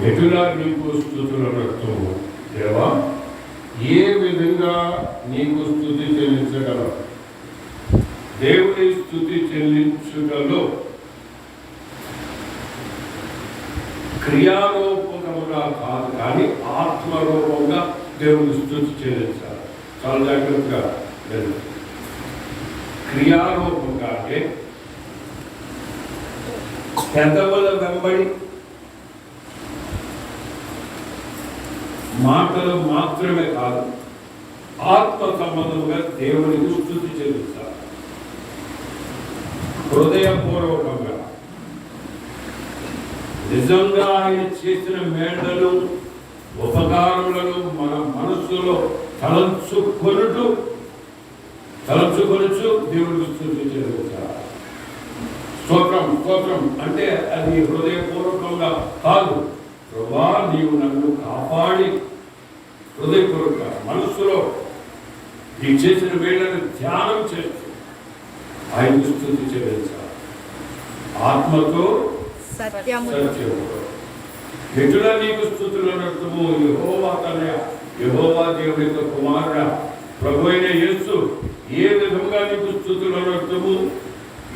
ఎటులా నీకు స్తుతులనొచ్చు దేవా, ఏ విధంగా నీకు స్తుతి చెల్లించగలవు? దేవుని స్తుతి చెల్లించుటలో క్రియారూపకముగా కాదు, కానీ ఆత్మరూపంగా దేవుని స్తుతి చెల్లించాలి. చాలా జాగ్రత్తగా క్రియారూపంగా అంటే పెదవుల వెంబడి మాటలు మాత్రమే కాదు, ఆత్మ సంబంధంగా దేవునికి స్తుతి చెల్లించాలి. హృదయపూర్వకంగా నిజంగా ఆయన చేసిన మేడలు ఉపకారములను మన మనస్సులో తలంచుకొనుచు దేవునికి స్తుతి చెల్లించాలి. స్తోత్రం స్తోత్రం అంటే అది హృదయపూర్వకంగా కాదు. ప్రభువా, నీవు నన్ను కాపాడి హృదయపూర్వక మనస్సులో నీకు చేసిన వేళను ధ్యానం చేస్తూ ఆయన స్తుతి చెల్లించాలి. ఆత్మతో సత్యముతో ఎటులా నీకు స్తుతులనర్థము యెహోవా తనయ, యెహోవా దేవుని యొక్క కుమారుడా ప్రభు అయిన యేసు, ఏ విధంగా నీకు స్తుతులనర్థము,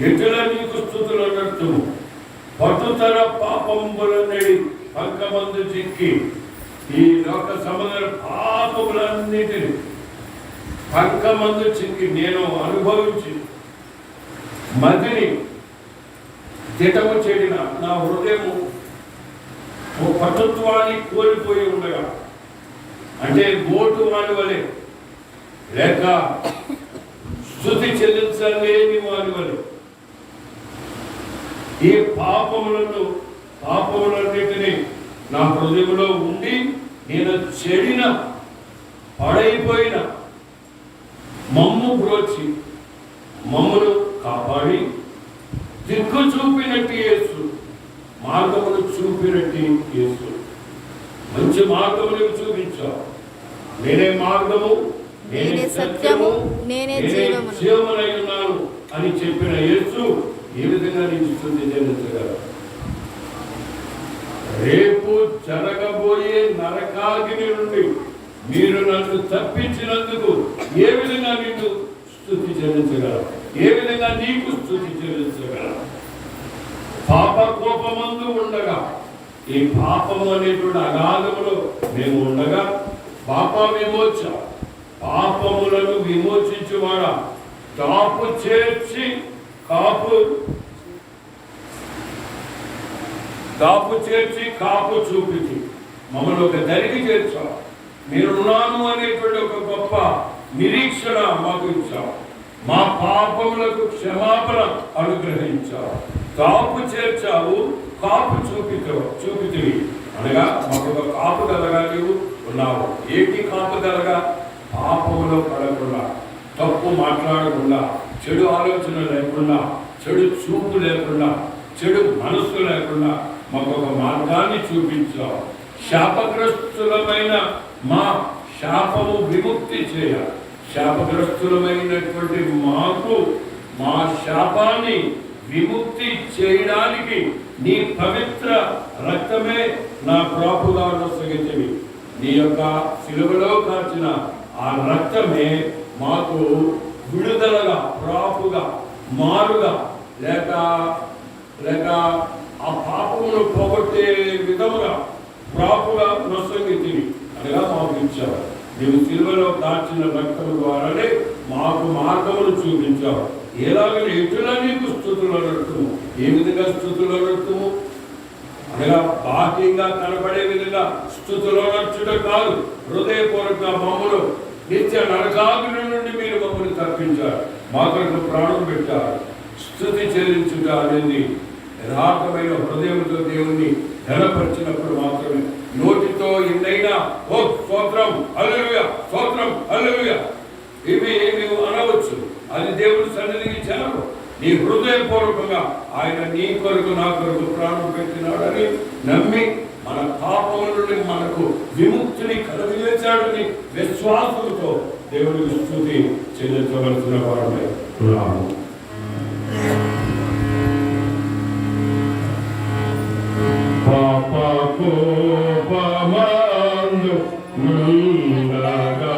ఎటులా నీకు స్తుతులనర్థము. పట్టుతర పాపములన్నడి పంకమందు చిక్కి ఈ లోక సంబంధ పాపములన్నిటిని పంకమందు చిక్కి నేను అనుభవించి మదిని దిటము చేయడిన నా హృదయము పటుత్వాన్ని కోల్పోయి ఉండగా, అంటే గోటు వాని వలె లేక స్తుతి చెల్లించలేని వాని వలె ఈ పాపములన్నిటినీ నా హృదయంలో ఉండి నేను చెడిన పాడైపోయిన మమ్ము బ్రోచి మమ్మను కాపాడి దిక్కు చూపినట్టు యేసు, మార్గమును చూపినట్టు యేసు, మంచి మార్గమును చూపించావు. నేనే మార్గము, నేనే సత్యము, నేనే జీవమునై ఉన్నాను అని చెప్పిన యేసు ఏ విధంగా నీకు స్తుతి చెల్లించగలరు? రేపు జరగబోయే నరకాగ్ని నుండి మీరు నన్ను తప్పించినందుకు ఏ విధంగా నీకు స్తుతి చెల్లించగలరు? ఏ విధంగా నీకు స్తుతి చెల్లించగలరు? పాప కోపమందు ఉండగా, ఈ పాపము అనేటువంటి అగాధములో మేము ఉండగా, పాప విమోచ పాపములను విమోచించువాడా కాపు చేర్చి కాపు చూపించి మమ్మల్ని ఒక దరికి చేర్చావు. మీరున్నాను అనేటువంటి ఒక గొప్ప నిరీక్షణ మాకు ఇచ్చావు. మా పాపములకు క్షమాపణ అనుగ్రహించావు. కాపు చేర్చావు, కాపు చూపితివి అనగా మాకు ఒక కాపుదలగా నీవు ఉన్నావు. ఏంటి కాపుదలగా? పాపములో పడకుండా, తప్పు మాట్లాడకుండా, చెడు ఆలోచన లేకుండా, చెడు చూపు లేకుండా, చెడు మనస్సు లేకుండా మాకు ఒక మార్గాన్ని చూపించావు. శాపగ్రస్తులమైన మా శాపము విముక్తి చేయాలి. శాపగ్రస్తులమైనటువంటి మాకు మా శాపాన్ని విముక్తి చేయడానికి నీ పవిత్ర రక్తమే నా ప్రాపుగా నొసగితివి. నీ యొక్క సిలువలో కాచిన ఆ రక్తమే మాకు విడుదలగా, ప్రాపుగా, మారుగా లేక లేక నీవు సిలువలో దాచిన రక్తం ద్వారానే మాకు మార్గములు చూపించావు. ఎలాగని ఎటులా నీకు స్తుతులు నడుతుము. ఏ విధంగా స్తుతులు నడుతుము అనగా బాహ్యంగా కనబడే విధంగా స్తుతులు నడుచుట కాదు, హృదయపూర్వక మమ్మను నిత్య నరకాగ్ని నుండి మీరు మమ్మల్ని తప్పించారు, మా కొరకు ప్రాణం పెట్టారు. స్తుతి చెల్లించుట అనేది యథార్థమైన హృదయంతో దేవుణ్ణి ఘనపరిచినప్పుడు మాత్రమే. నోటితో ఎన్నైనా ఓ స్తోత్రం హల్లెలూయా, స్తోత్రం హల్లెలూయా ఇవి అనవచ్చు, అది దేవుడి సన్నిధికి చేరవు. నీ హృదయపూర్వకంగా ఆయన నీ కొరకు నా కొరకు ప్రాణం పెట్టినాడని నమ్మి మన పాపముల నుండి మనకు విముక్తిని కలుగజేశాడని విశ్వాసంతో దేవుడికి స్తుతి చెల్లించవలసిన వారమై ఉన్నాము. పాపకోపమందు ఉండగా